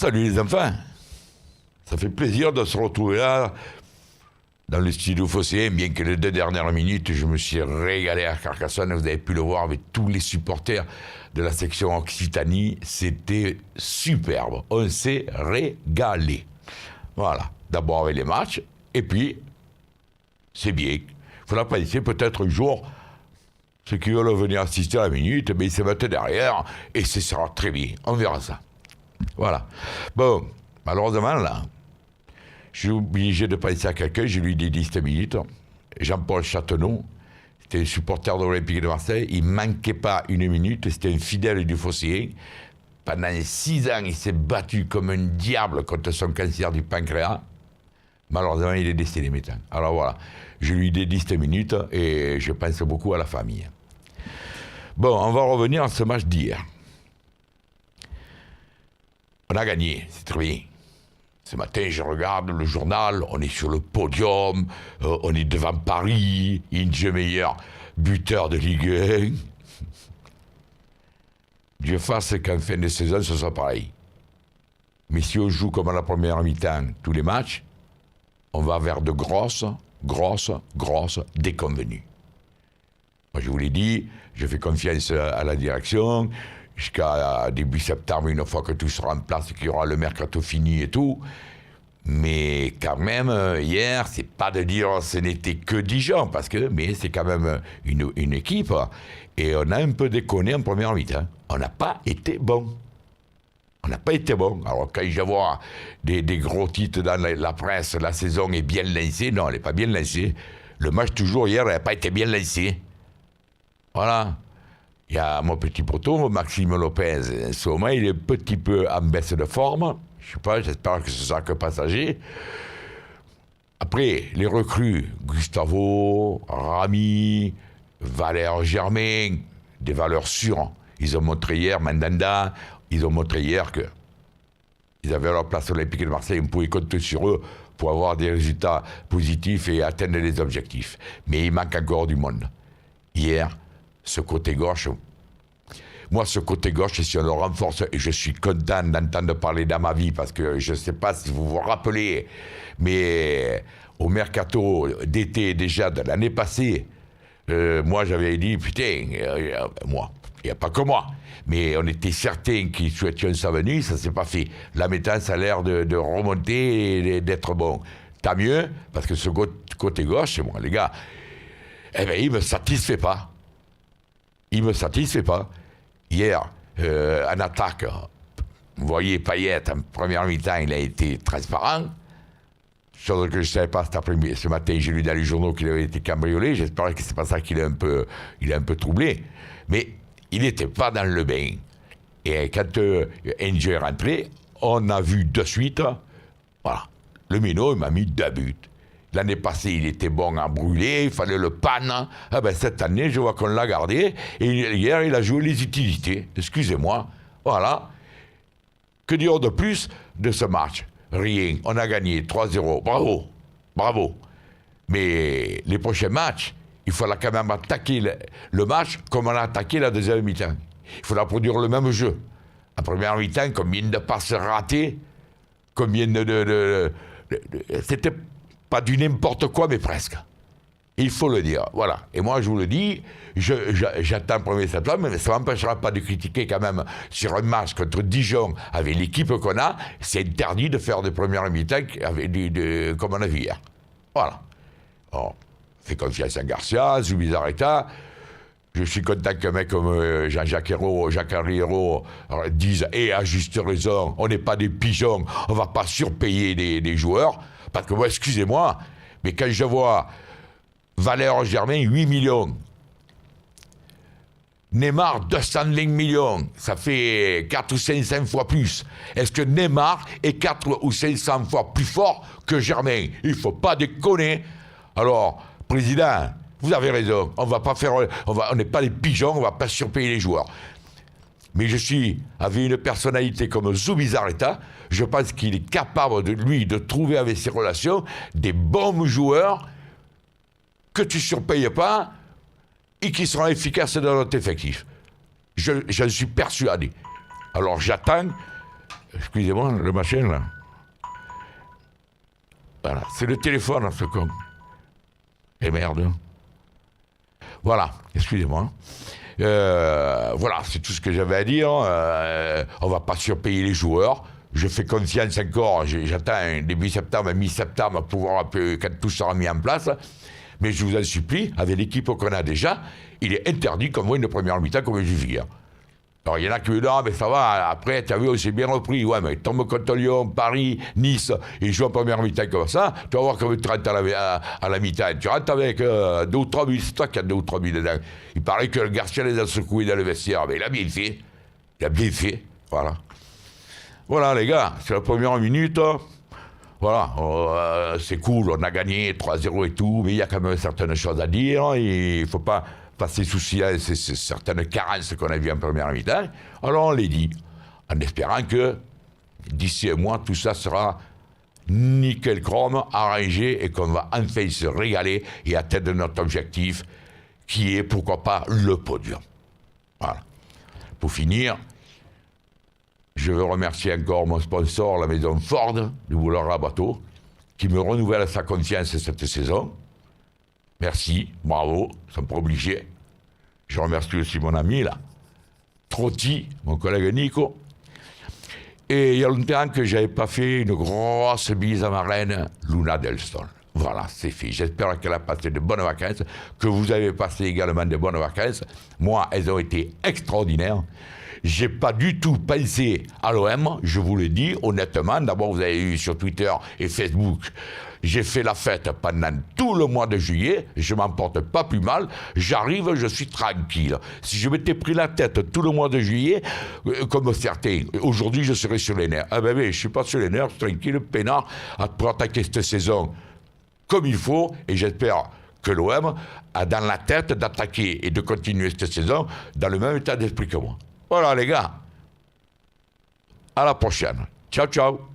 Salut les enfants. Ça fait plaisir de se retrouver là, dans le studio phocéen, bien que les 2 dernières minutes, je me suis régalé à Carcassonne. Vous avez pu le voir avec tous les supporters de la section Occitanie. C'était superbe. On s'est régalé. Voilà. D'abord avec les matchs, et puis, c'est bien. Il faudra penser peut-être un jour, ceux qui veulent venir assister à la minute, mais ils se mettent derrière, et ce sera très bien. On verra ça. Voilà. Bon, malheureusement, là, je suis obligé de penser à quelqu'un, je lui dédie cette minute. Jean-Paul Châteneau, c'était un supporter de l'Olympique de Marseille, il ne manquait pas une minute, c'était un fidèle du Phocéen. Pendant 6 ans, il s'est battu comme un diable contre son cancer du pancréas. Malheureusement, il est décédé maintenant. Alors voilà, je lui dédie cette minute et je pense beaucoup à la famille. Bon, on va revenir à ce match d'hier. On a gagné, c'est très bien. Ce matin, je regarde le journal, on est sur le podium, on est devant Paris, Inge Meyer, buteur de Ligue 1. Dieu fasse qu'en fin de saison, ce soit pareil. Mais si on joue comme à la première mi-temps tous les matchs, on va vers de grosses déconvenues. Moi, je vous l'ai dit, je fais confiance à la direction. Jusqu'à début septembre, une fois que tout sera en place, qu'il y aura le mercato fini et tout. Mais quand même, hier, c'est pas de dire ce n'était que Dijon, mais c'est quand même une équipe. Et on a un peu déconné en première mi-temps. On n'a pas été bon. On n'a pas été bon. Alors, quand je vois des gros titres dans la presse, la saison est bien lancée. Non, elle n'est pas bien lancée. Le match, toujours, hier, n'a pas été bien lancé. Voilà. Il y a mon petit poteau, Maxime Lopez. En ce moment, il est un petit peu en baisse de forme. Je ne sais pas, j'espère que ce sera que passager. Après, les recrues, Gustavo, Rami, Valère Germain, des valeurs sûres. Ils ont montré hier, Mandanda, ils ont montré hier qu'ils avaient leur place olympique de Marseille. On pouvait compter sur eux pour avoir des résultats positifs et atteindre les objectifs. Mais il manque encore du monde. Hier, ce côté gauche, moi, ce côté gauche, si on le renforce, et je suis content d'entendre parler dans ma vie, parce que je ne sais pas si vous vous rappelez, mais au mercato d'été déjà de l'année passée, moi, j'avais dit, putain, moi, il n'y a pas que moi, mais on était certains qu'ils souhaitaient sa venue, ça ne s'est pas fait. Là, maintenant, ça a l'air de remonter et d'être bon. Tant mieux, parce que ce côté gauche, moi, les gars, eh bien, il ne me satisfait pas. Il ne me satisfait pas. Hier, en attaque, vous voyez Payet, en première mi-temps, il a été transparent. Chose que je ne savais pas ce matin, j'ai lu dans les journaux qu'il avait été cambriolé. J'espère que c'est pas ça qu'il est un peu troublé. Mais il n'était pas dans le bain. Et quand Inge est rentré, on a vu de suite, voilà, le minot, il m'a mis 2 buts. L'année passée, il était bon à brûler, il fallait le panne. Ah ben, cette année, je vois qu'on l'a gardé. Et hier, il a joué les utilités. Excusez-moi. Voilà. Que dire de plus de ce match? Rien. On a gagné 3-0. Bravo. Bravo. Mais les prochains matchs, il faudra quand même attaquer le match comme on a attaqué la deuxième mi-temps. Il faudra produire le même jeu. En première mi-temps, combien de passes ratées, combien c'était pas du n'importe quoi, mais presque. Il faut le dire, voilà. Et moi, je vous le dis, j'attends le 1er septembre, mais ça ne m'empêchera pas de critiquer quand même sur un match contre Dijon, avec l'équipe qu'on a, c'est interdit de faire des premières mi-temps comme on a vu hier. Voilà. On fait confiance à Garcia, Zubizarreta. Je suis content qu'un mec comme Jacques Herrero dise, et à juste raison, on n'est pas des pigeons, on ne va pas surpayer des joueurs. Parce que moi, excusez-moi, mais quand je vois Valère Germain, 8 millions, Neymar, 220 millions, ça fait 4 ou 500 fois plus. Est-ce que Neymar est 4 ou 500 fois plus fort que Germain? Il ne faut pas déconner. Alors, président, vous avez raison, on n'est pas des pigeons, on ne va pas surpayer les joueurs. Mais avec une personnalité comme Zubizarreta, je pense qu'il est capable de trouver avec ses relations des bons joueurs que tu ne surpayes pas et qui seront efficaces dans notre effectif. J'en suis persuadé. Alors j'attends Excusez-moi, le machin, là. Voilà, c'est le téléphone, ce con. Et merde. Voilà, excusez-moi. Voilà, c'est tout ce que j'avais à dire. On va pas surpayer les joueurs. Je fais confiance encore. J'attends début septembre, mi-septembre pour voir un peu quand tout sera mis en place. Mais je vous en supplie, avec l'équipe qu'on a déjà, il est interdit qu'on voit une première mi-temps comme je vis hier. Alors, il y en a qui me disent, ah, mais ça va, après, tu as vu, on s'est bien repris. Ouais, mais tombe contre Lyon, Paris, Nice, et joue en première mi-temps comme ça, tu vas voir comment tu rentres à la mi-temps. Tu rentres avec 2 ou 3 buts, c'est toi qui as 2 ou 3 buts dedans. Il paraît que le Garcia les a secoués dans le vestiaire, mais il a bien fait. Il a bien fait, voilà. Voilà, les gars, c'est la première minute. Voilà, c'est cool, on a gagné 3-0 et tout, mais il y a quand même certaines choses à dire. Il ne faut pas passer sous silence certaines carences qu'on a vues en première mi-temps. Alors on les dit, en espérant que d'ici un mois, tout ça sera nickel chrome, arrangé, et qu'on va enfin se régaler et atteindre notre objectif, qui est, pourquoi pas, le podium. Voilà. Pour finir, je veux remercier encore mon sponsor, la maison Ford, de Boulogne-Rabateau, qui me renouvelle sa confiance cette saison. Merci, bravo, sans pas obligé. Je remercie aussi mon ami, là, Trotti, mon collègue Nico. Et il y a longtemps que je n'avais pas fait une grosse bise à ma reine, Luna Delstone. Voilà, c'est fait. J'espère qu'elle a passé de bonnes vacances, que vous avez passé également de bonnes vacances. Moi, elles ont été extraordinaires. J'ai pas du tout pensé à l'OM, je vous le dis honnêtement. D'abord, vous avez vu sur Twitter et Facebook, j'ai fait la fête pendant tout le mois de juillet, je m'en porte pas plus mal, j'arrive, je suis tranquille. Si je m'étais pris la tête tout le mois de juillet, comme certains, aujourd'hui je serais sur les nerfs. Ah ben oui, je suis pas sur les nerfs, je suis tranquille, peinard, pour attaquer cette saison comme il faut, et j'espère que l'OM a dans la tête d'attaquer et de continuer cette saison dans le même état d'esprit que moi. Voilà les gars, à la prochaine. Ciao, ciao.